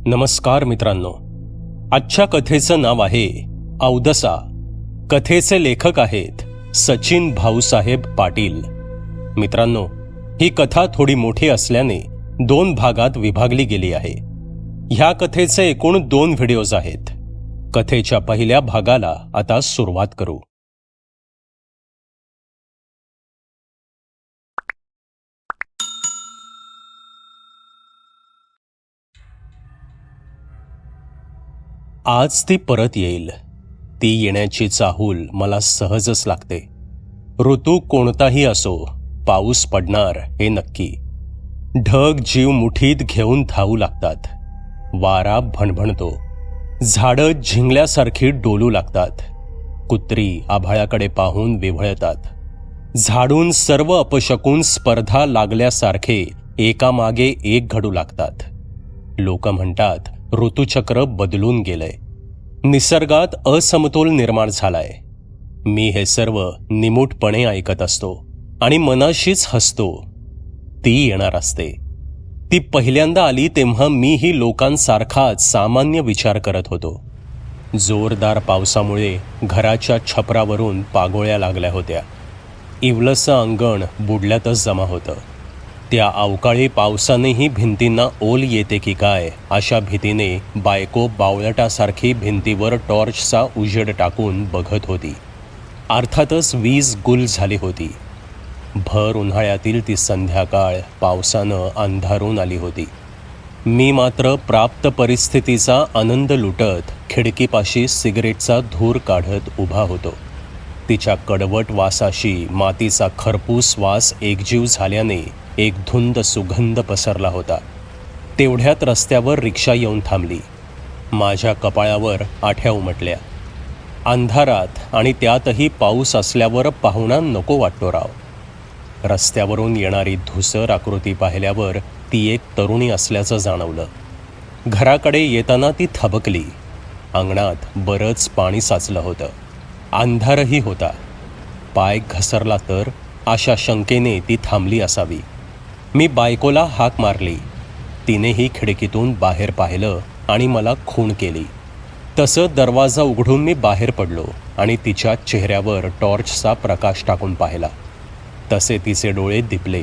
नमस्कार मित्रांनो, आजच्या कथेचं नाव आहे अवदसा. कथेचे लेखक आहेत सचिन भाऊसाहेब पाटील. मित्रांनो, ही कथा थोडी मोठी असल्याने 2 भागात विभागली गेली आहे. ह्या कथेचे एकूण 2 व्हिडिओज आहेत. कथेच्या पहिल्या भागाला आता सुरुवात करू. आज ती परत येईल. ती येण्याची चाहूल मला सहजच लागते. ऋतू कोणताही असो, पाऊस पडणार हे नक्की. ढग जीव मुठीत घेऊन धावू लागतात. वारा भणभणतो. झाडं झिंगल्यासारखी डोलू लागतात. कुत्री आभाळाकडे पाहून विव्हळतात. झाडून सर्व अपशकून स्पर्धा लागल्यासारखे एकामागे एक घडू लागतात. लोक म्हणतात ऋतुचक्र बदलून गेलंय. निसर्गात असमतोल निर्माण झालाय. मी हे सर्व निमूटपणे ऐकत असतो आणि मनाशीच हसतो. ती येणार असते. ती पहिल्यांदा आली तेव्हा मीही लोकांसारखाच सामान्य विचार करत होतो. जोरदार पावसामुळे घराच्या छपरावरून पागोळ्या लागल्या होत्या. इवलसं अंगण बुडल्यातच जमा होतं. त्या अवकाळी पावसानेही भिंतींना ओल येते की काय अशा भीतीने बायको बावळटासारखी भिंतीवर टॉर्चचा उजेड टाकून बघत होती. अर्थातच वीज गुल झाली होती. भर उन्हाळ्यातील ती संध्याकाळ पावसानं अंधारून आली होती. मी मात्र प्राप्त परिस्थितीचा आनंद लुटत खिडकीपाशी सिगरेटचा धूर काढत उभा होतो. तिच्या कडवट वासाशी मातीचा खरपूस वास एकजीव झाल्याने एक धुंद सुगंध पसरला होता. तेवढ्यात रस्त्यावर रिक्षा येऊन थांबली. माझ्या कपाळावर आठ्या उमटल्या. अंधारात आणि त्यातही पाऊस असल्यावर पाहुणा नको वाटतो राव. रस्त्यावरून येणारी धुसर आकृती पाहिल्यावर ती एक तरुणी असल्याचं जाणवलं. घराकडे येताना ती थबकली. अंगणात बरंच पाणी साचलं होतं. अंधारही होता. पाय घसरला तर अशा शंकेने ती थांबली असावी. मी बायकोला हाक मारली. तिनेही खिडकीतून बाहेर पाहिलं आणि मला खूण केली. तसं दरवाजा उघडून मी बाहेर पडलो आणि तिच्या चेहऱ्यावर टॉर्चचा प्रकाश टाकून पाहिला. तसे तिचे डोळे दिपले.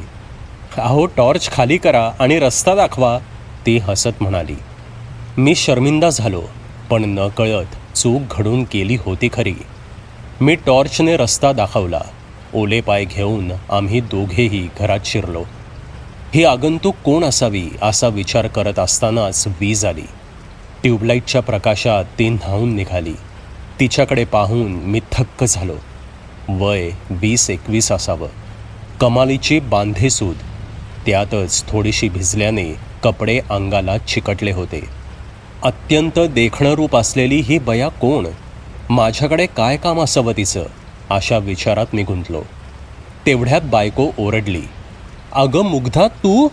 अहो, टॉर्च खाली करा आणि रस्ता दाखवा, ती हसत म्हणाली. मी शर्मिंदा झालो, पण नकळत चूक घडून केली होती खरी. मी टॉर्चने रस्ता दाखवला. ओले पाय घेऊन आम्ही दोघेही घरात शिरलो. ही आगंतुक कोण असावी असा विचार करत असतानाच वीज आली. ट्यूबलाईटच्या प्रकाशात ती न्हावून निघाली. तिच्याकडे पाहून मी थक्क झालो. वय 20-21 असावं. कमालीची बांधेसूद. त्यातच थोडीशी भिजल्याने कपडे अंगाला चिकटले होते. अत्यंत देखणं रूप असलेली ही बया कोण? माझ्याकडे काय काम असावं तिचं अशा विचारात मी गुंतलो. तेवढ्यात बायको ओरडली, अगं मुग्धा, तू?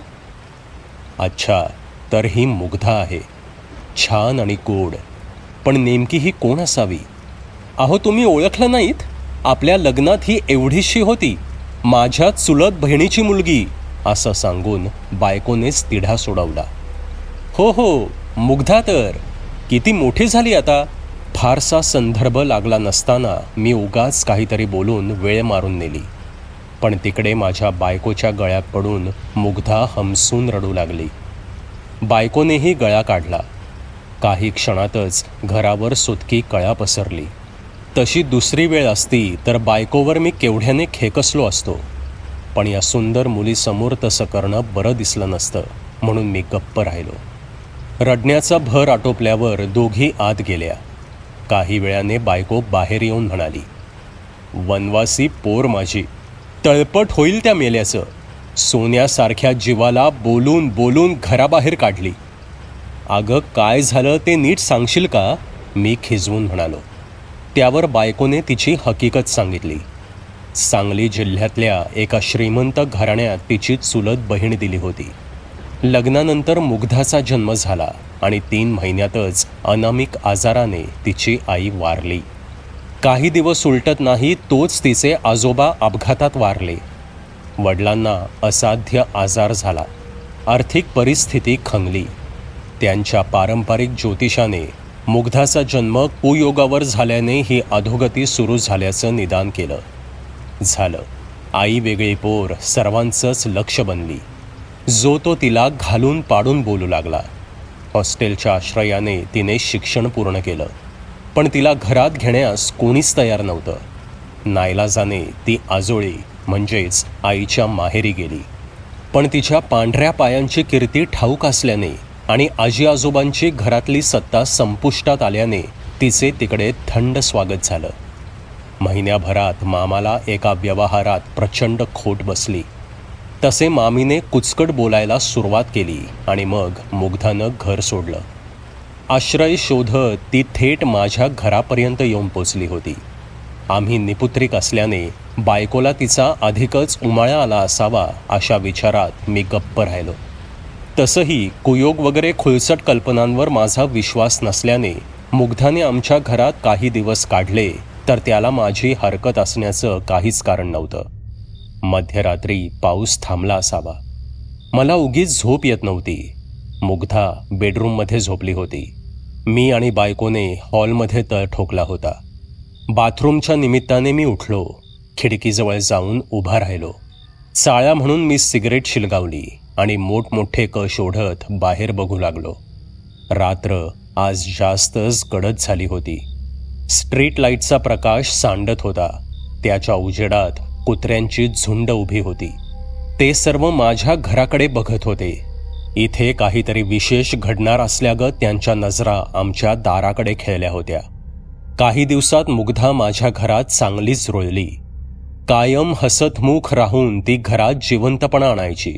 अच्छा, तर ही मुग्धा आहे. छान आणि गोड. पण नेमकी ही कोण असावी? अहो, तुम्ही ओळखलं नाहीत? आपल्या लग्नात ही एवढीशी होती, माझ्या चुलत बहिणीची मुलगी, असं सांगून बायकोनेच तिढा सोडवला. हो हो, मुग्धा तर किती मोठी झाली आता. फारसा संदर्भ लागला नसताना मी उगाच काहीतरी बोलून वेळ मारून नेली. पण तिकडे माझ्या बायकोच्या गळ्यात पडून मुग्धा हमसून रडू लागली. बायकोनेही गळा काढला. काही क्षणातच घरावर सुतकी कळा पसरली. तशी दुसरी वेळ असती तर बायकोवर मी केवढ्याने खेकसलो असतो. पण या सुंदर मुलीसमोर तसं करणं बरं दिसलं नसतं, म्हणून मी गप्प राहिलो. रडण्याचा भर आटोपल्यावर दोघी आत गेल्या. काही वेळाने बायको बाहेर येऊन म्हणाली, वनवासी पोर माझी, तळपट होईल त्या मेल्याचं. सोन्यासारख्या जीवाला बोलून बोलून घराबाहेर काढली. अगं, काय झालं ते नीट सांगशील का? मी खिजवून म्हणालो. त्यावर बायकोने तिची हकीकत सांगितली. सांगली जिल्ह्यातल्या एका श्रीमंत घराण्यात तिची चुलत बहीण दिली होती. लग्नानंतर मुग्धाचा जन्म झाला आणि 3 महिन्यातच अनामिक आजाराने तिची आई वारली. काही दिवस उलटत नाही तोच तिचे आजोबा अपघातात वारले. वडिलांना असाध्य आजार झाला. आर्थिक परिस्थिती खंगली. त्यांच्या पारंपरिक ज्योतिषाने मुग्धाचा जन्म कुयोगावर झाल्याने ही अधोगती सुरू झाल्याचं निदान केलं. झालं, आई वेगळी पोर सर्वांचंच लक्ष बनली. जो तो तिला घालून पाडून बोलू लागला. हॉस्टेलच्या आश्रयाने तिने शिक्षण पूर्ण केलं, पण तिला घरात घेण्यास कोणीच तयार नव्हतं. नाईलाजाने ती आजोळी म्हणजेच आईच्या माहेरी गेली. पण तिच्या पांढऱ्या पायांची कीर्ती ठाऊक असल्याने आणि आजी आजोबांची घरातली सत्ता संपुष्टात आल्याने तिचे तिकडे थंड स्वागत झालं. महिन्याभरात मामाला एका व्यवहारात प्रचंड खोट बसली. तसे मामीने कुचकट बोलायला सुरुवात केली आणि मग मुग्धानं घर सोडलं. आश्रय शोधत ती थेट माझ्या घरापर्यंत येऊन पोचली होती. आम्ही निपुत्रिक असल्याने बायकोला तिचा अधिकच उमाळा आला असावा अशा विचारात मी गप्प राहिलो. तसंही कुयोग वगैरे खुळसट कल्पनांवर माझा विश्वास नसल्याने मुग्धाने आमच्या घरात काही दिवस काढले तर त्याला माझी हरकत असण्याचं काहीच कारण नव्हतं. मध्यरात्री पाऊस थांबला असावा. मला उगीच झोप येत नव्हती. मुग्धा बेडरूममध्ये झोपली होती. मी आणि बायकोने हॉलमध्ये तळ ठोकला होता. बाथरूमच्या निमित्ताने मी उठलो. खिडकीजवळ जाऊन उभा राहिलो. चाळ्या म्हणून मी सिगरेट शिलगावली आणि मोठमोठे कश ओढत बाहेर बघू लागलो. रात्र आज जास्तच गडद झाली होती. स्ट्रीट लाईटचा प्रकाश सांडत होता. त्याच्या उजेडात कुत्र्यांची झुंड उभी होती. ते सर्व माझ्या घराकडे बघत होते. इथे काहीतरी विशेष घडणार असल्यागत त्यांच्या नजरा आमच्या दाराकडे खेळल्या होत्या. काही दिवसात मुग्धा माझ्या घरात चांगलीच रुळली. कायम हसतमुख राहून ती घरात जिवंतपणा आणायची.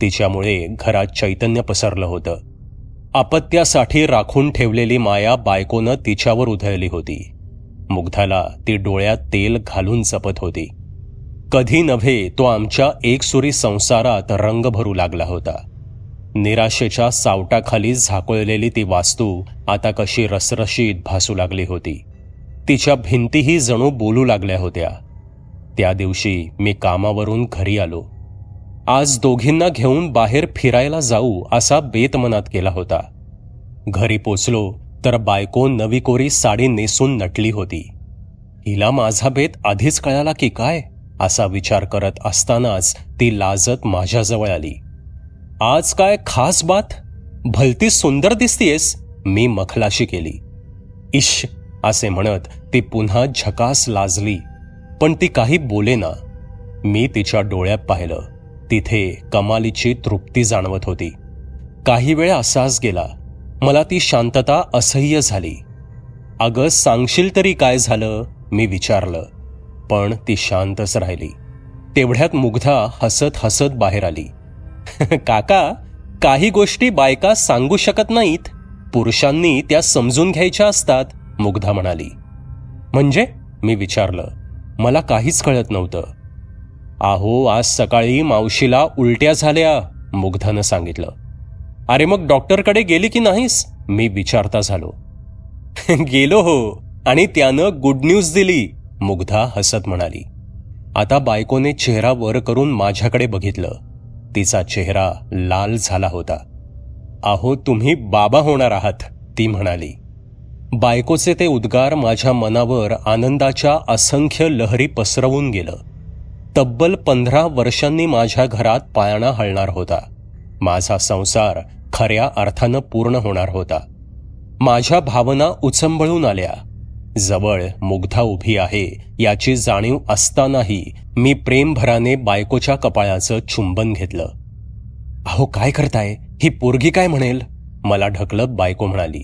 तिच्यामुळे घरात चैतन्य पसरलं होतं. अपत्यासाठी राखून ठेवलेली माया बायकोनं तिच्यावर उधळली होती. मुग्धाला ती डोळ्यात तेल घालून जपत होती. कधी नव्हे तो आमच्या एकसुरी संसारात रंग भरू लागला होता. निराशेच्या सावटाखाली झाकोळलेली ती वास्तू आता कशी रसरशीत भासू लागली होती. तिच्या भिंतीही जणू बोलू लागल्या होत्या. त्या दिवशी मी कामावरून घरी आलो. आज दोघींना घेऊन बाहेर फिरायला जाऊ असा बेत मनात केला होता. घरी पोचलो तर बायको नवी कोरी साडी नेसून नटली होती. हिला माझा बेत आधीच कळाला की काय असा विचार करत असतानाच ती लाजत माझ्याजवळ आली. आज काय खास बात? भलती सुंदर दिसतीयस, मी मखलाशी केली. इश असे म्हणत ती पुन्हा झकास लाजली, पण ती काही बोलेना. मी तिच्या डोळ्यात पाहिलं. तिथे कमालीची तृप्ती जाणवत होती. काही वेळ असाच गेला. मला ती शांतता असह्य झाली. अगं सांगशील तरी काय झालं, मी विचारलं, पण ती शांतच राहिली. तेवढ्यात मुग्धा हसत हसत बाहेर आली. काका, काही गोष्टी बायका सांगू शकत नाहीत, पुरुषांनी त्या समजून घ्यायच्या असतात, मुग्धा म्हणाली. म्हणजे, मी विचारलं. मला काहीच कळत नव्हतं. आहो, आज सकाळी मावशीला उलट्या झाल्या, मुग्धानं सांगितलं. अरे मग डॉक्टरकडे गेली की नाहीस, मी विचारता झालो. गेलो हो, आणि त्यानं गुड न्यूज दिली, मुग्धा हसत म्हणाली. आता बायकोने चेहरा वर करून माझ्याकडे बघितलं. तिचा चेहरा लाल झाला होता. आहो, तुम्ही बाबा होणार आहात, ती म्हणाली. बायकोचे ते उद्गार माझ्या मनावर आनंदाच्या असंख्य लहरी पसरवून गेलं. तब्बल 15 वर्षांनी माझ्या घरात पाळणा हलणार होता. माझा संसार खऱ्या अर्थानं पूर्ण होणार होता. माझ्या भावना उचंबळून आल्या. जवळ मुग्धा उभी आहे याची जाणीव असतानाही मी प्रेमभराने बायकोच्या कपाळाचं चुंबन घेतलं. अहो, काय करताय? ही पोरगी काय म्हणेल? मला ढकलत बायको म्हणाली.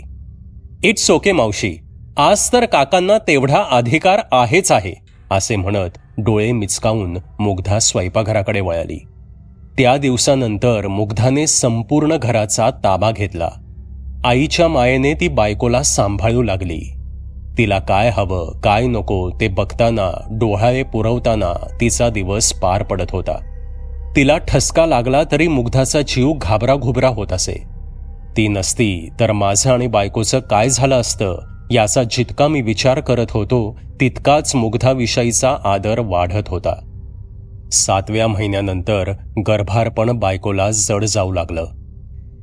इट्स ओके मावशी, आज तर काकांना तेवढा अधिकार आहेच आहे, असे म्हणत डोळे मिचकावून मुग्धा स्वयंपाकघराकडे वळाली. त्या दिवसानंतर मुग्धाने संपूर्ण घराचा ताबा घेतला. आईच्या मायेने ती बायकोला सांभाळू लागली. तिला काय हवं काय नको ते बघताना, डोहाळे पुरवताना तिचा दिवस पार पडत होता. तिला ठसका लागला तरी मुग्धाचा जीव घाबराघुबरा होत असे. ती नसती तर माझं आणि बायकोचं काय झालं असतं याचा जितका मी विचार करत होतो तितकाच मुग्धाविषयीचा आदर वाढत होता. 7व्या महिन्यानंतर गर्भारपण बायकोला जड जाऊ लागलं.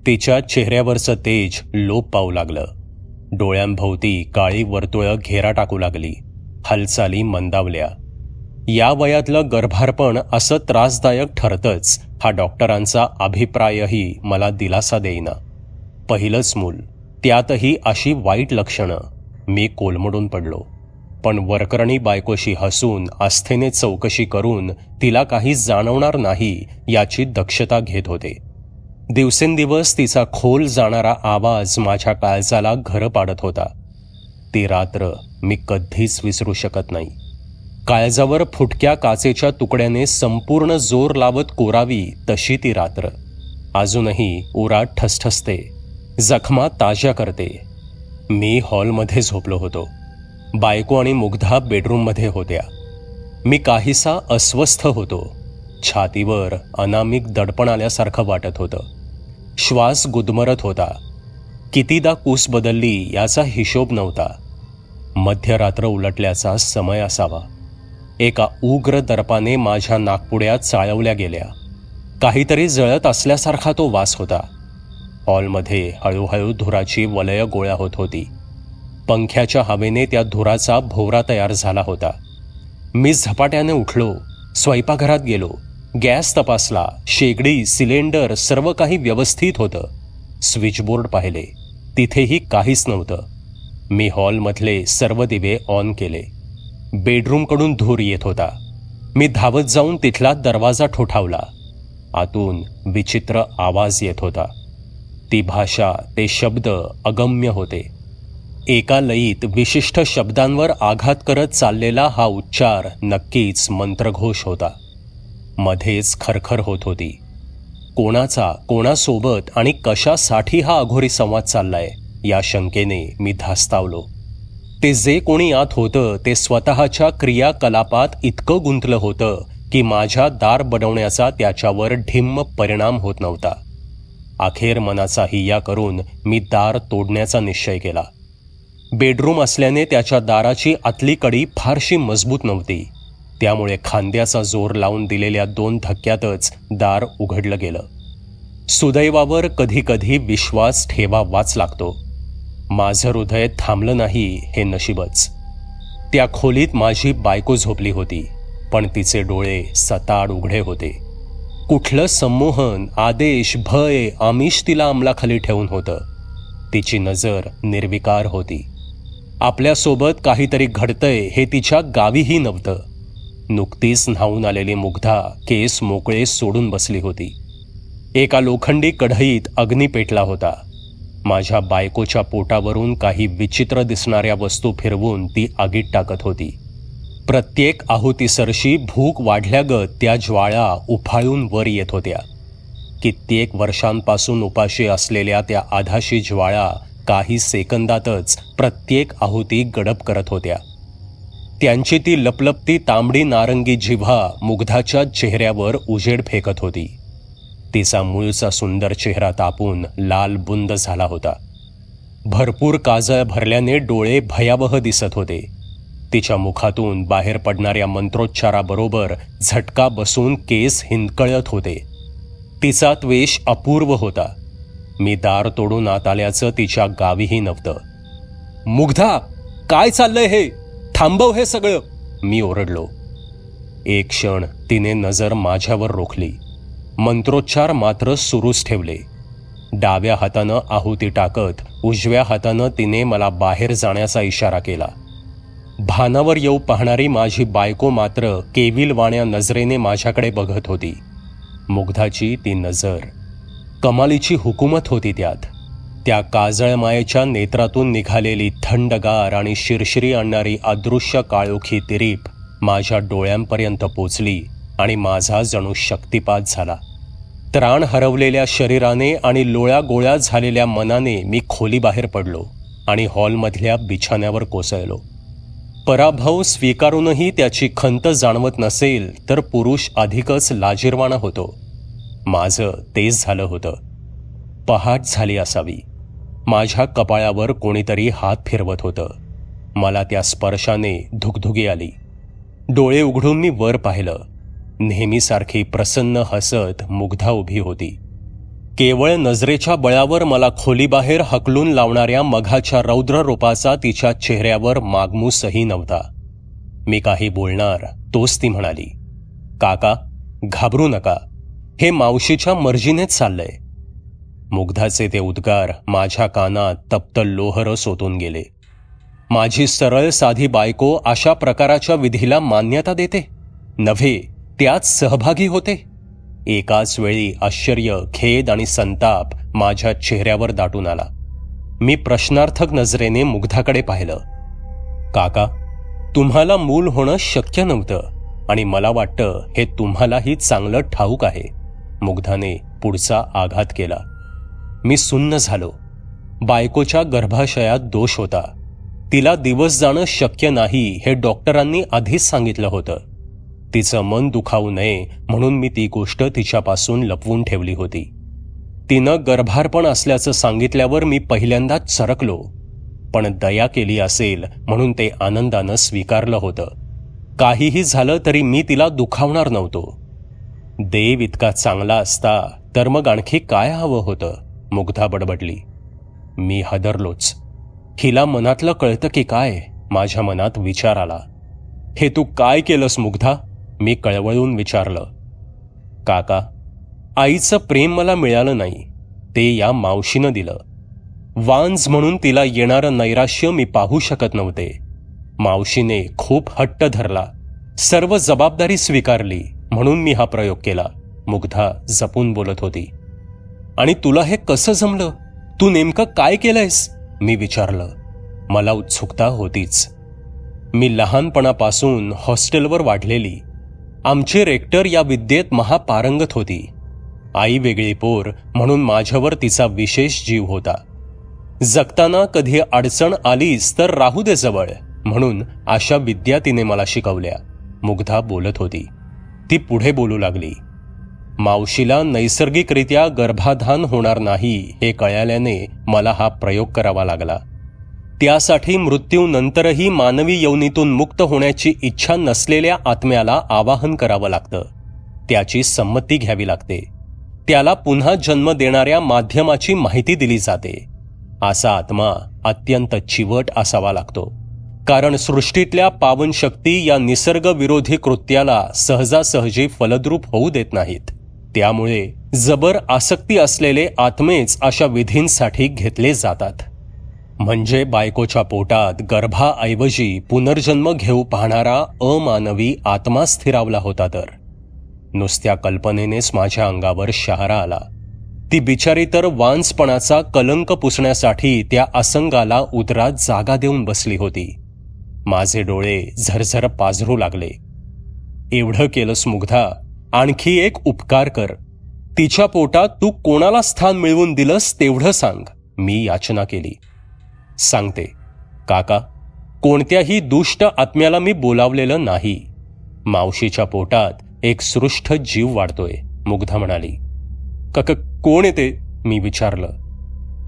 तिच्या चेहऱ्यावरचं तेज लोप पावू लागलं. डोळ्यांभोवती काळी वर्तुळं घेरा टाकू लागली. हालचाली मंदावल्या. या वयातलं गर्भारपण असं त्रासदायक ठरतंच हा डॉक्टरांचा अभिप्रायही मला दिलासा देईना. पहिलंच मूल, त्यातही अशी वाईट लक्षणं. मी कोलमडून पडलो. पण वरकरणी बायकोशी हसून आस्थेने चौकशी करून तिला काही जाणवणार नाही याची दक्षता घेत होते. दिवसेंदिवस तिचा खोल जाणारा आवाज माझ्या काळजाला घरं पाडत होता. ती रात्र मी कधीच विसरू शकत नाही. काळजावर फुटक्या काचेच्या तुकड्याने संपूर्ण जोर लावत कोरावी तशी ती रात्र. अजूनही उरात ठसठसते, जखमा ताज्या करते. मी हॉलमध्ये झोपलो होतो. बायको आणि मुग्धा बेडरूममध्ये होत्या. मी काहीसा अस्वस्थ होतो. छातीवर अनामिक दडपण आल्यासारखं वाटत होतं. श्वास गुदमरत होता. कितीदा कूस बदलली याचा हिशोब नव्हता. मध्यरात्र उलटल्याचा समय असावा. एका उग्र दर्पाने माझ्या नाकपुड्या चाळवल्या गेल्या. काहीतरी जळत असल्यासारखा तो वास होता. हॉलमध्ये हळूहळू धुराची वलय गोळा होत होती. पंख्याच्या हवेने त्या धुराचा भोवरा तयार झाला होता. मी झपाट्याने उठलो. स्वयंपाकघरात गेलो. गॅस तपासला. शेगडी, सिलेंडर सर्व काही व्यवस्थित होतं. स्विचबोर्ड पाहिले. तिथेही काहीच नव्हतं. मी हॉलमधले सर्व दिवे ऑन केले. बेडरूमकडून धूर येत होता. मी धावत जाऊन तिथला दरवाजा ठोठावला. आतून विचित्र आवाज येत होता. ती भाषा, ते शब्द अगम्य होते. एका लयीत विशिष्ट शब्दांवर आघात करत चाललेला हा उच्चार नक्कीच मंत्रघोष होता. मध्येच खरखर होत होती. कोणाचा, कोणासोबत आणि कशासाठी हा अघोरी संवाद चाललाय या शंकेने मी धास्तावलो. ते जे कोणी आत होतं ते स्वतःच्या क्रियाकलापात इतकं गुंतलं होतं की माझ्या दार बनवण्याचा त्याच्यावर ढिम्म परिणाम होत नव्हता. अखेर मनाचा हिय्या करून मी दार तोडण्याचा निश्चय केला. बेडरूम असल्याने त्याच्या दाराची आतली कडी फारशी मजबूत नव्हती. त्यामुळे खांद्याचा जोर लावून दिलेल्या 2 धक्क्यातच दार उघडलं गेलं. सुदैवावर कधी कधी विश्वास ठेवावाच लागतो. माझं हृदय थांबलं नाही हे नशीबच. त्या खोलीत माझी बायको झोपली होती, पण तिचे डोळे सताड उघडे होते. कुठलं संमोहन, आदेश, भय, आमिष तिला अंमलाखाली ठेवून होतं. तिची नजर निर्विकार होती. आपल्यासोबत काहीतरी घडतंय हे तिच्या गावीही नव्हतं. नुकतीच न्हावून आलेली मुग्धा केस मोकळे सोडून बसली होती. एका लोखंडी कढईत अग्नी पेटला होता. माझ्या बायकोच्या पोटावरून काही विचित्र दिसणाऱ्या वस्तू फिरवून ती आगीत टाकत होती. प्रत्येक आहुतीसरशी भूक वाढल्यागत त्या ज्वाळा उफाळून वर येत होत्या. कित्येक वर्षांपासून उपाशी असलेल्या त्या आधाशी ज्वाळा काही सेकंदातच प्रत्येक आहुती गडप करत होत्या. त्यांची ती लपलपती तांबडी नारंगी जिव्हा मुग्धाच्या चेहऱ्यावर उजेड फेकत होती. तिचा मूळचा सुंदर चेहरा तापून लाल बुंद झाला होता. भरपूर काजळ भरल्याने डोळे भयावह दिसत होते. तिच्या मुखातून बाहेर पडणाऱ्या मंत्रोच्चाराबरोबर झटका बसून केस हिंदकळत होते. तिचा त्वेष अपूर्व होता. मी दार तोडून आत आल्याचं तिच्या गावीही नव्हतं. मुग्धा, काय चाललंय हे? थांबव हे सगळं, मी ओरडलो. एक क्षण तिने नजर माझ्यावर रोखली. मंत्रोच्चार मात्र सुरूच ठेवले. डाव्या हातानं आहुती टाकत उजव्या हातानं तिने मला बाहेर जाण्याचा इशारा केला. भानावर येऊ पाहणारी माझी बायको मात्र केविलवाण्या नजरेने माझ्याकडे बघत होती. मुग्धाची ती नजर, कमालीची हुकूमत होती त्यात. त्या काजळमायेच्या नेत्रातून निघालेली थंडगार आणि शिरशिरी आणणारी अदृश्य काळोखी तिरीप माझ्या डोळ्यांपर्यंत पोचली आणि माझा जणू शक्तिपात झाला. त्राण हरवलेल्या शरीराने आणि लोळ्या गोळ्या झालेल्या मनाने मी खोलीबाहेर पडलो आणि हॉलमधल्या बिछाण्यावर कोसळलो. पराभव स्वीकारूनही त्याची खंत जाणवत नसेल तर पुरुष अधिकच लाजिरवाणा होतो. माझं तेच झालं होतं. पहाट झाली असावी. माझ्या कपाळावर कोणीतरी हात फिरवत होतं. मला त्या स्पर्शाने धुगधुगी आली. डोळे उघडून मी वर पाहिलं. नेहमीसारखी प्रसन्न हसत मुग्धा उभी होती. केवळ नजरेच्या बळावर मला खोलीबाहेर हकलून लावणाऱ्या मघाच्या रौद्र रूपाचा तिच्या चेहऱ्यावर मागमूसही नव्हता. मी काही बोलणार तोच ती म्हणाली, काका घाबरू नका, हे मावशीच्या मर्जीनेच चाललंय. मुग्धाचे ते उद्गार माझ्या कानात तप्त लोहरं सोतून गेले. माझी सरळ साधी बायको अशा प्रकाराच्या विधीला मान्यता देते, नव्हे त्यात सहभागी होते. एकाच वेळी आश्चर्य, खेद आणि संताप माझ्या चेहऱ्यावर दाटून आला. मी प्रश्नार्थक नजरेने मुग्धाकडे पाहिलं. काका, तुम्हाला मूल होणं शक्य नव्हतं आणि मला वाटतं हे तुम्हालाही चांगलं ठाऊक आहे. मुग्धाने पुढचा आघात केला. मी सुन्न झालो. बायकोच्या गर्भाशयात दोष होता. तिला दिवस जाणं शक्य नाही हे डॉक्टरांनी आधीच सांगितलं होतं. तिचं मन दुखावू नये म्हणून मी ती गोष्ट तिच्यापासून लपवून ठेवली होती. तिनं गर्भारपण असल्याचं सांगितल्यावर मी पहिल्यांदाच चरकलो, पण दया केली असेल म्हणून ते आनंदानं स्वीकारलं होतं. काहीही झालं तरी मी तिला दुखावणार नव्हतो. देव इतका चांगला असता तर मग आणखी काय हवं होतं, मुग्धा बडबडली. मी हादरलोच. हिला मनातलं कळतं की काय, माझ्या मनात विचार आला. हे तू काय केलंस मुग्धा, मी कळवळून विचारलं. काका, आईचं प्रेम मला मिळालं नाही, ते या मावशीनं दिलं. वांज म्हणून तिला येणारं नैराश्य मी पाहू शकत नव्हते. मावशीने खूप हट्ट धरला, सर्व जबाबदारी स्वीकारली म्हणून मी हा प्रयोग केला. मुग्धा जपून बोलत होती. आणि तुला हे कसं जमलं, तू नेमकं काय केलंयस, मी विचारलं. मला उत्सुकता होतीच. मी लहानपणापासून हॉस्टेलवर वाढलेली. आमची रेक्टर या विद्येत महापारंगत होती. आई वेगळी पोर म्हणून माझ्यावर तिचा विशेष जीव होता. जगताना कधी अडचण आलीच तर राहू दे जवळ म्हणून अशा विद्या तिने मला शिकवल्या. मुग्धा बोलत होती. ती पुढे बोलू लागली. मावशीला नैसर्गिकरित्या गर्भाधान होणार नाही हे कळल्याने मला हा प्रयोग करावा लागला. त्यासाठी मृत्यूनंतरही मानवी योनीतून मुक्त होण्याची इच्छा नसलेल्या आत्म्याला आवाहन करावं लागतं. त्याची संमती घ्यावी लागते. त्याला पुन्हा जन्म देणाऱ्या माध्यमाची माहिती दिली जाते. असा आत्मा अत्यंत चिवट असावा लागतो, कारण सृष्टीतल्या पावनशक्ती या निसर्गविरोधी कृत्याला सहजासहजी फलद्रूप होऊ देत नाहीत. त्यामुळे जबर आसक्ती असलेले आत्मेच अशा विधींसाठी घेतले जातात. म्हणजे बायकोच्या पोटात गर्भाऐवजी पुनर्जन्म घेऊ पाहणारा अमानवी आत्मा स्थिरावला होता. तर नुसत्या कल्पनेनेच माझ्या अंगावर शहारा आला. ती बिचारी तर वांसपणाचा कलंक पुसण्यासाठी त्या असंगाला उदरात जागा देऊन बसली होती. माझे डोळे झरझर पाझरू लागले. एवढं केलंस मुग्धा, आणखी एक उपकार कर. तिच्या पोटात तू कोणाला स्थान मिळवून दिलंस तेवढं सांग, मी याचना केली. सांगते काका, कोणत्याही दुष्ट आत्म्याला मी बोलावलेलं नाही. मावशीच्या पोटात एक सृष्ट जीव वाढतोय, मुग्धा म्हणाली. कोण येते, मी विचारलं.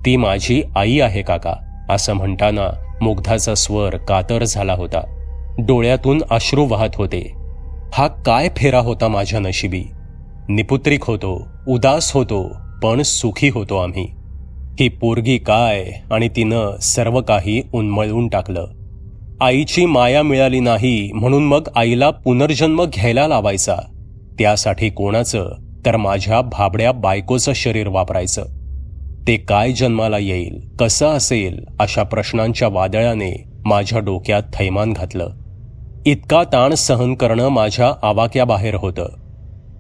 ती माझी आई आहे काका, असं म्हणताना मुग्धाचा स्वर कातर झाला होता. डोळ्यातून अश्रू वाहत होते. हा काय फेरा होता माझ्या नशिबी. निपुत्रिक होतो, उदास होतो, पण सुखी होतो आम्ही. ही पोरगी काय आणि तिनं सर्व काही उन्मळून टाकलं. आईची माया मिळाली नाही म्हणून मग आईला पुनर्जन्म घ्यायला लावायचा. त्यासाठी कोणाचं तर माझ्या भाबड्या बायकोचं शरीर वापरायचं. ते काय जन्माला येईल, कसं असेल, अशा प्रश्नांच्या वादळाने माझ्या डोक्यात थैमान घातलं. इतका ताण सहन करणं माझ्या आवाक्याबाहेर होतं.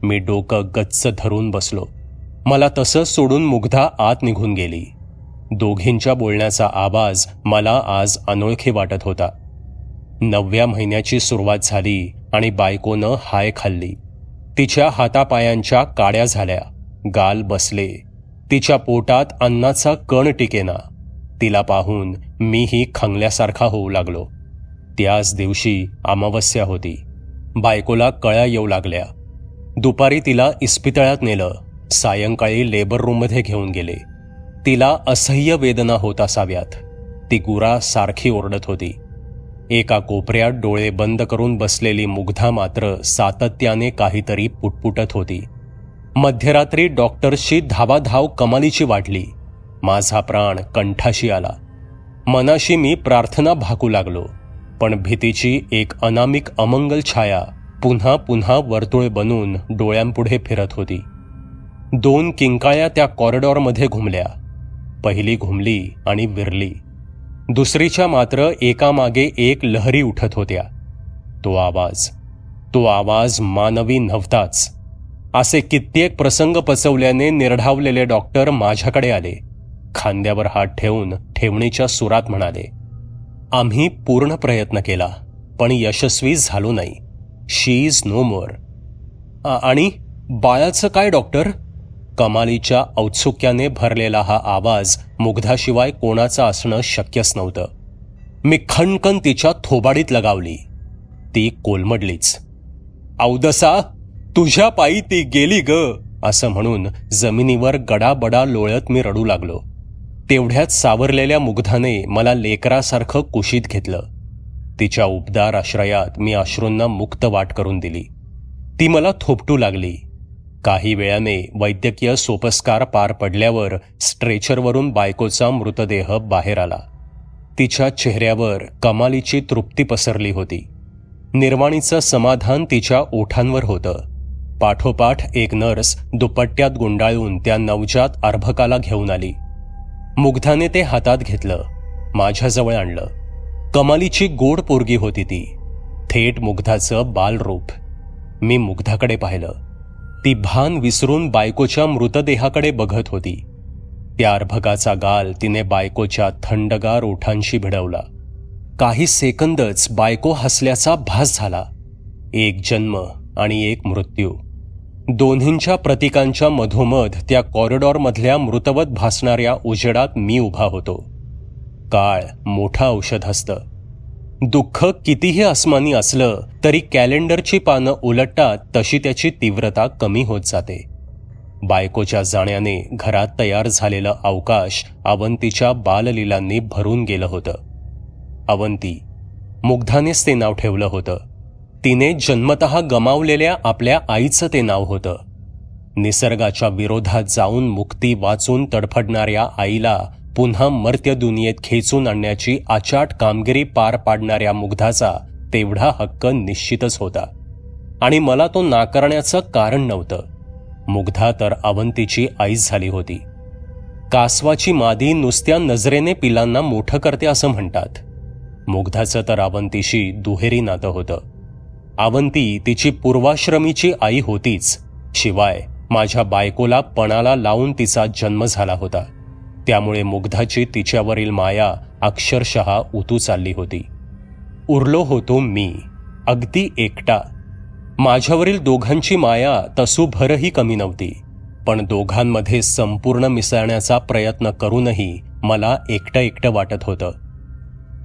मी डोकं गच्च धरून बसलो. मला तसं सोडून मुग्धा आत निघून गेली. दोघींच्या बोलण्याचा आवाज मला आज अनोळखी वाटत होता. 9व्या महिन्याची सुरुवात झाली आणि बायकोनं हाय खाल्ली. तिच्या हातापायांच्या काड्या झाल्या, गाल बसले. तिच्या पोटात अन्नाचा कण टिकेना. तिला पाहून मीही खंगल्यासारखा होऊ लागलो. त्याच दिवशी अमावस्या होती. बायकोला कळ्या येऊ लागल्या. दुपारी तिला इस्पितळात नेलं. सायंकाळी लेबर रूममध्ये घेऊन गेले. तिला असह्य वेदना होत असाव्यात. ती गुरा सारखी ओरडत होती. एका कोपऱ्यात डोळे बंद करून बसलेली मुग्धा मात्र सातत्याने काहीतरी पुटपुटत होती. मध्यरात्री डॉक्टर्सची धावाधाव कमालीची वाढली. माझा प्राण कंठाशी आला. मनाशी मी प्रार्थना भाकू लागलो, पण भीतीची एक अनामिक अमंगल छाया पुन्हा पुन्हा वर्तुळ बनून डोळ्यांपुढे फिरत होती. 2 किंकाळ्या त्या कॉरिडॉरमध्ये घुमल्या. पहिली घुमली आणि विरली. दुसरीच्या मात्र एकामागे एक लहरी उठत होत्या. तो आवाज मानवी नव्हताच. असे कित्येक प्रसंग पचवल्याने निर्ढावलेले डॉक्टर माझ्याकडे आले. खांद्यावर हात ठेवून ठेवणीच्या सुरात म्हणाले, आम्ही पूर्ण प्रयत्न केला, पण यशस्वी झालो नाही. शी इज नो मोर. आणि बाळाचं काय डॉक्टर? कमालीच्या औत्सुक्याने भरलेला हा आवाज मुग्धाशिवाय कोणाचा असणं शक्यच नव्हतं. मी खणकन तिच्या थोबाडीत लगावली. ती कोलमडलीच. औदसा, तुझ्या पायी ती गेली ग, असं म्हणून जमिनीवर गडाबडा लोळत मी रडू लागलो. तेवढ्यात सावरलेल्या मुग्धाने मला लेकरासारखं कुशीत घेतलं. तिच्या उबदार आश्रयात मी अश्रूंना मुक्त वाट करून दिली. ती मला थोपटू लागली. काही वेळाने वैद्यकीय सोपस्कार पार पडल्यावर स्ट्रेचरवरून बायकोचा मृतदेह बाहेर आला. तिच्या चेहऱ्यावर कमालीची तृप्ती पसरली होती. निर्वाणीचं समाधान तिच्या ओठांवर होतं. पाठोपाठ एक नर्स दुपट्ट्यात गुंडाळून त्या नवजात अर्भकाला घेऊन आली. मुग्धाने ते हातात घेतलं, माझ्याजवळ आणलं. कमालीची गोड पोरगी होती ती, थेट मुग्धाचं बालरूप. मी मुग्धाकडे पाहिलं. ती भान विसरून बायकोच्या मृतदेहाकडे बघत होती. त्या अर्भकाचा गाल तिने बायकोच्या थंडगार ओठांशी भिडवला. काही सेकंदच बायको हसल्याचा भास झाला. एक जन्म आणि एक मृत्यू, दोन्हींच्या प्रतीकांच्या मधोमध त्या कॉरिडॉरमधल्या मृतवत भासणाऱ्या उजेडात मी उभा होतो. काळ मोठा औषध असतं. दुःख कितीही अस्मानी असलं तरी कॅलेंडरची पानं उलटतात तशी त्याची तीव्रता कमी होत जाते. बायकोच्या जाण्याने घरात तयार झालेलं अवकाश अवंतीच्या बाललीलांनी भरून गेलं होतं. अवंती, मुग्धानेच ते नाव ठेवलं होतं. तिने जन्मतः गमावलेल्या आपल्या आईचं ते नाव होतं. निसर्गाच्या विरोधात जाऊन मुक्ती वाचून तडफडणाऱ्या आईला पुन्हा मर्त्य दुनियेत खेचून आणण्याची अचाट कामगिरी पार पाडणाऱ्या मुग्धाचा तेवढा हक्क निश्चितच होता, आणि मला तो नाकारण्याचं कारण नव्हतं. मुग्धा तर अवंतीची आईच झाली होती. कासवाची मादी नुसत्या नजरेने पिलांना मोठं करते असं म्हणतात. मुग्धाचं तर अवंतीशी दुहेरी नातं होतं. अवंती तिची पूर्वाश्रमीची आई होतीच, शिवाय माझ्या बायकोला पणाला लावून तिचा जन्म झाला होता. त्यामुळे मुग्धाची तिच्यावरील माया अक्षरशः उतू चालली होती. उरलो होतो मी, अगदी एकटा. माझ्यावरील दोघांची माया तसूभरही कमी नव्हती, पण दोघांमध्ये संपूर्ण मिसळण्याचा प्रयत्न करूनही मला एकटं एकटं वाटत होतं.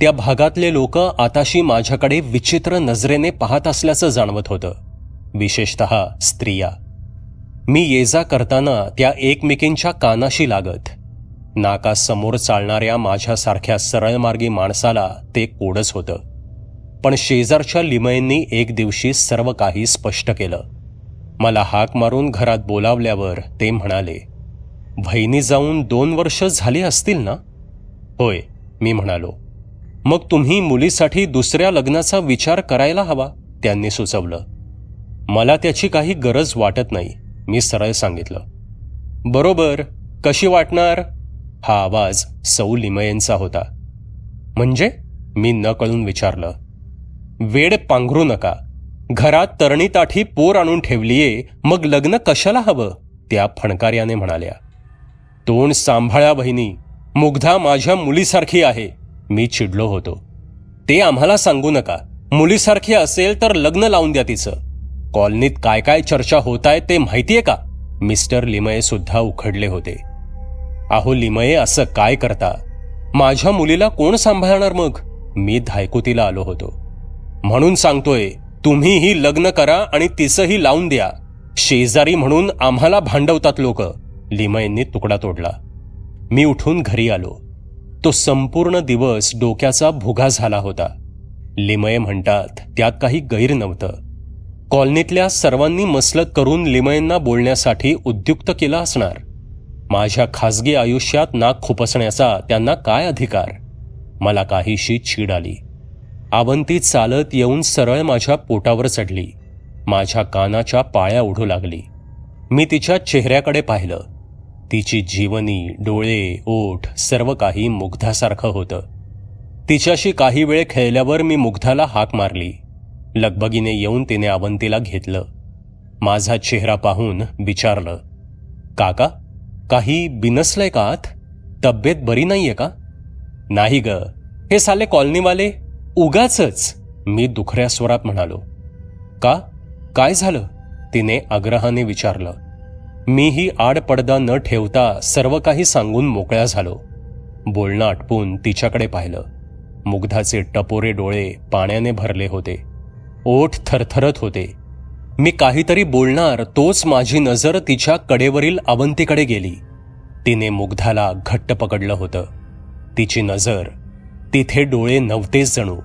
त्या भागातले लोक आताशी माझ्याकडे विचित्र नजरेने पाहत असल्याचं जाणवत होतं, विशेषतः स्त्रिया. मी ये जा करताना त्या एकमेकींच्या कानाशी लागत. नाकासमोर चालणाऱ्या माझ्यासारख्या सरळमार्गी माणसाला ते कोडच होतं. पण शेजारच्या लिमयेंनी एक दिवशी सर्व काही स्पष्ट केलं. मला हाक मारून घरात बोलावल्यावर ते म्हणाले, "वहिनी जाऊन 2 वर्ष झाली असतील ना?" "होय," मी म्हणालो. "मग तुम्ही मुलीसाठी दुसऱ्या लग्नाचा विचार करायला हवा," त्यांनी सुचवलं. "मला त्याची काही गरज वाटत नाही," मी सरळ सांगितलं. "बरोबर, कशी वाटणार?" हा आवाज सौ लिमयेंचा होता. "म्हणजे?" मी न कळून विचारलं. "वेड पांघरू नका. घरात तरणीताठी पोर आणून ठेवलीये, मग लग्न कशाला हवं?" त्या फणकार्याने म्हणाल्या. "तोंड सांभाळा बहिणी, मुग्धा माझ्या मुलीसारखी आहे," मी चिडलो होतो. "ते आम्हाला सांगू नका. मुलीसारखी असेल तर लग्न लावून द्या तिचं. कॉलनीत काय काय चर्चा होत आहे ते माहितीये का?" मिस्टर लिमये सुद्धा उखडले होते. "अहो लिमये, असं काय करता? माझ्या मुलीला कोण सांभाळणार मग?" मी धायकुतीला आलो होतो. "म्हणून सांगतोय, तुम्हीही लग्न करा आणि तिचंही लावून द्या. शेजारी म्हणून आम्हाला भांडवतात लोक." लिमयेंनी तुकडा तोडला. मी उठून घरी आलो. तो संपूर्ण दिवस डोक्याचा भुगा झाला होता. लिमये म्हणतात त्यात काही गैर नव्हतं. कॉलनीतल्या सर्वांनी मसलत करून लिमयेंना बोलण्यासाठी उद्युक्त केलं असणार. माझ्या खासगी आयुष्यात नाक खुपसण्याचा त्यांना काय अधिकार? मला काहीशी चीड आली. अवंती चालत येऊन सरळ माझ्या पोटावर चढली. माझ्या कानाच्या पाळ्या ओढू लागली. मी तिच्या चेहऱ्याकडे पाहिलं. तिची जीवनी, डोळे, ओठ सर्व काही मुग्धासारखं होतं. तिच्याशी काही वेळ खेळल्यावर मी मुग्धाला हाक मारली. लगबगीने येऊन तिने अवंतीला घेतलं. माझा चेहरा पाहून विचारलं, काका, काही बिनसलंय का आत? तब्येत बरी नाहीये का? नाही ग, हे साले कॉलनीवाले उगाचच, मी दुखऱ्या स्वरात म्हणालो. का? काय झालं? तिने आग्रहाने विचारलं. मीही आडपडदा न ठेवता सर्व काही सांगून मोकळ्या झालो. बोलणं आटपून तिच्याकडे पाहिलं. मुग्धाचे टपोरे डोळे पाण्याने भरले होते. ओठ थरथरत होते. मी काहीतरी बोलणार तोच माझी नजर तिच्या कडेवरील अवंतीकडे गेली. तिने मुग्धाला घट्ट पकडलं होतं. तिची नजर, तिथे डोळे नव्हतेच जणू.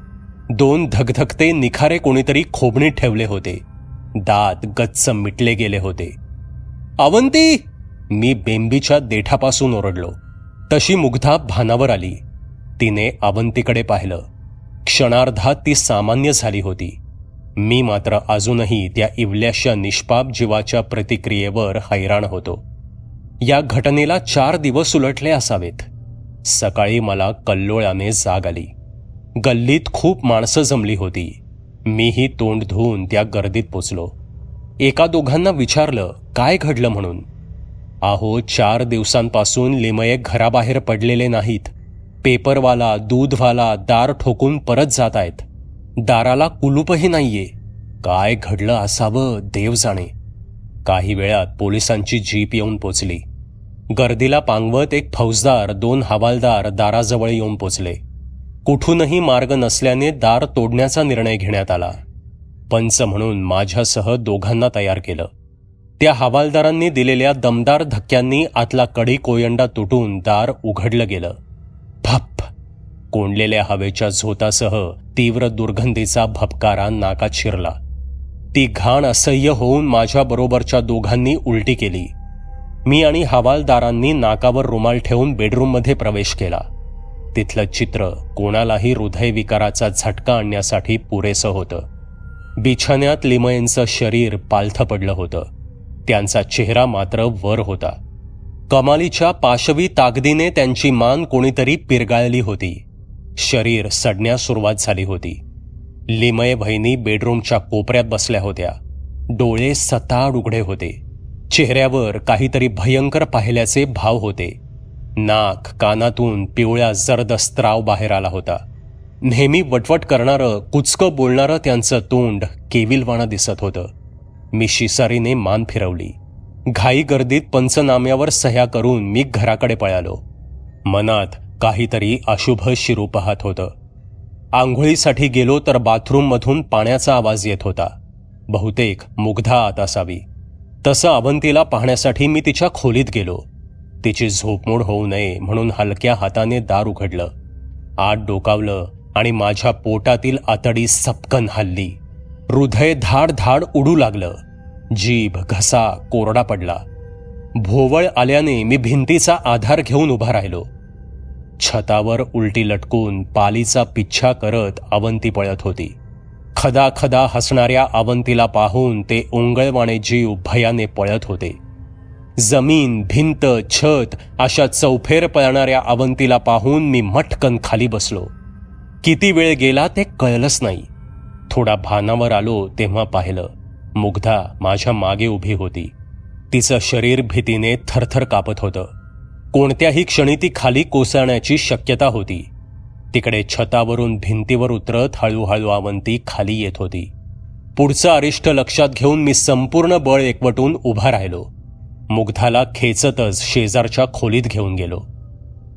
दोन धगधगते निखारे कोणीतरी खोबणीत ठेवले होते. दात गच्च मिटले गेले होते. अवंती, मी बेंबीच्या देठापासून ओरडलो. तशी मुग्धा भानावर आली. तिने अवंतीकडे पाहिलं. क्षणार्धात ती सामान्य झाली होती. मी मात्र अजूनही त्या इवल्याशा निष्पाप जीवाच्या प्रतिक्रियेवर हैराण होतो. या घटनेला 4 दिवस उलटले असावेत. सकाळी मला कल्लोळाने जाग आली. गल्लीत खूप माणसं जमली होती. मीही तोंड धुवून त्या गर्दीत पोचलो. एका दोघांना विचारलं काय घडलं म्हणून. अहो, 4 दिवसांपासून लिमये घराबाहेर पडलेले नाहीत. पेपरवाला, दूधवाला दार ठोकून परत जात आहेत. दाराला कुलूपही नाहीये. काय घडलं असावं देव जाणे. काही वेळात पोलिसांची जीप येऊन पोचली. गर्दीला पांगवत एक फौजदार, 2 हवालदार दाराजवळ येऊन पोचले. कुठूनही मार्ग नसल्याने दार तोडण्याचा निर्णय घेण्यात आला. पंच म्हणून माझ्यासह दोघांना तयार केलं. त्या हवालदारांनी दिलेल्या दमदार धक्क्यांनी आतला कडी कोयंडा तुटून दार उघडलं गेलं. भप! कोंडलेल्या हवेच्या झोतासह तीव्र दुर्गंधीचा भपकारा नाकात शिरला. ती घाण असह्य होऊन माझ्याबरोबरच्या दोघांनी उलटी केली. मी आणि हवालदारांनी नाकावर रुमाल ठेवून बेडरूममध्ये प्रवेश केला. तिथलं चित्र कोणालाही हृदयविकाराचा झटका आणण्यासाठी पुरेसं होतं. बिछाण्यात लिमयेंचं शरीर पालथं पडलं होतं. त्यांचा चेहरा मात्र वर होता. कमालीच्या पाशवी ताकदीने त्यांची मान कोणीतरी पिरगाळली होती. शरीर सडण्यास सुरुवात झाली होती. लिमये बहिणी बेडरूमच्या कोपऱ्यात बसल्या होत्या. डोळे सताड उघडे होते. चेहऱ्यावर काहीतरी भयंकर पाहिल्याचे भाव होते. नाक, कानातून पिवळ्या जर्द स्त्राव बाहेर आला होता. नेहमी वटवट करणारं, कुचकं बोलणारं त्यांचं तोंड केविलवाणं दिसत होतं. मी शिसारीने मान फिरवली. घाई गर्दीत पंचनाम्यावर सह्या करून मी घराकडे पळालो. मनात काहीतरी अशुभ शिरू पाहत होतं. आंघोळीसाठी गेलो तर बाथरूममधून पाण्याचा आवाज येत होता. बहुतेक मुग्धा आत असावी. तसं अवंतीला पाहण्यासाठी मी तिच्या खोलीत गेलो. तिची झोपमोड होऊ नये म्हणून हलक्या हाताने दार उघडलं. आत डोकावलं आणि माझ्या पोटातील आतडी सपकन हल्ली. हृदय धाड धाड उडू लागलं. जीभ, घसा कोरडा पडला. भोवळ आल्याने मी भिंतीचा आधार घेऊन उभा राहिलो. छतावर उलटी लटकून पालीचा पिच्छा करत अवंती पळत होती. खदा खदा हसणाऱ्या अवंतीला पाहून ते ओंगळवाणे जीव भयाने पळत होते. जमीन, भिंत, छत अशा चौफेर पळणाऱ्या अवंतीला पाहून मी मटकन खाली बसलो. किती वेळ गेला ते कळलंच नाही. थोडा भानावर आलो तेव्हा पाहिलं, मुग्धा माझ्या मागे उभी होती. तिचं शरीर भीतीने थरथर कापत होतं. कोणत्याही क्षणी ती खाली कोसळण्याची शक्यता होती. तिकडे छतावरून भिंतीवर उतरत हळूहळू अवंती खाली येत होती. पुढचं अरिष्ट लक्षात घेऊन मी संपूर्ण बळ एकवटून उभा राहिलो. मुग्धाला खेचतच शेजारच्या खोलीत घेऊन गेलो.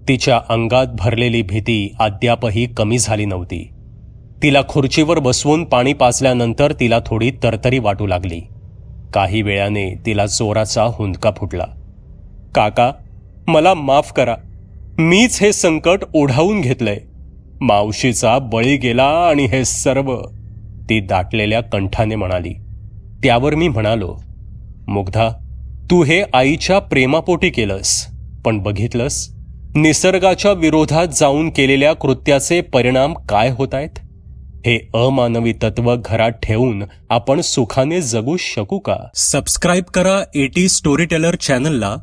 तिच्या अंगात भरलेली भीती अद्यापही कमी झाली नव्हती. तिला खुर्चीवर बसवून पाणी पाजल्यानंतर तिला थोडी तरतरी वाटू लागली. काही वेळाने तिला जोराचा हुंदका फुटला. काका, मला माफ करा. मीच हे संकट ओढावून घेतलंय. मावशीचा बळी गेला आणि हे सर्व, ती दाटलेल्या कंठाने म्हणाली. त्यावर मी म्हणालो, मुग्धा, तू हे आईच्या प्रेमापोटी केलंस, पण बघितलंस निसर्गाच्या विरोधात जाऊन केलेल्या कृत्याचे परिणाम काय होत आहेत? हे अमानवी तत्व घरात ठेवून आपण सुखाने जगू शकू का? सबस्क्राईब करा एटी स्टोरी टेलर चॅनलला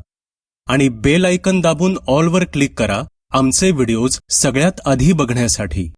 आणि बेल आयकन दाबून ऑलवर क्लिक करा आमचे व्हिडिओज सगळ्यात आधी बघण्यासाठी.